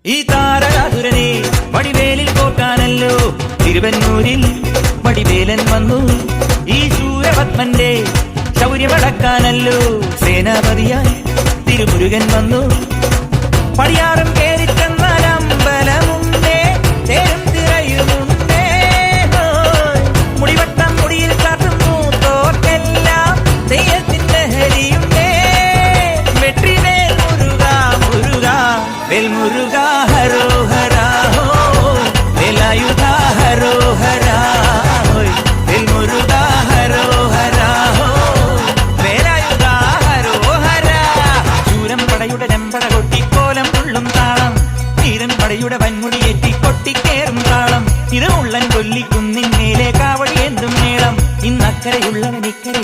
ഈ താരകാതുരനെ വടിവേലിൽ കോർക്കാനല്ലോ തിരുവന്നൂരിൽ വടിവേലൻ വന്നു. ഈ ശൂരപത്മന്റെ ശൗര്യമടക്കാനല്ലോ സേനാപതിയായി തിരുമുരുകൻ വന്നു. പടിയാറും കേറിച്ചെന്നാലമ്പലമുണ്ടേ, തേരും തിരയുമുണ്ടേ, മുടിവട്ടം മുടിയിൽ കാട്ടും മൂത്തോർക്കെല്ലാം തെയ്യത്തിന്റെ ഹരിയുണ്ടേ. വെട്രിവേൽ മുരുക മുരുക വേൽ മുരുക ഹരോഹരാ ഹോ, വേലായുധ ഹരോഹരാ ഹോയ്, വേൽ മുരുക ഹരോഹരാ ഹോ, വേലായുധ ഹരോഹരാ. ശൂരം പടയുടെ രമ്പട കൊട്ടിക്കോലം ഉള്ളും താളം, വീരൻ പടയുടെ വൻമുടിയേറ്റി കൊട്ടിക്കേറും താളം. ഇത് ഉള്ളൻ കൊല്ലിക്കുന്നിൻ മേലെ കാവടി എന്തും മേളം. ഇന്നക്കരയുള്ളവൻ ഇക്കരെ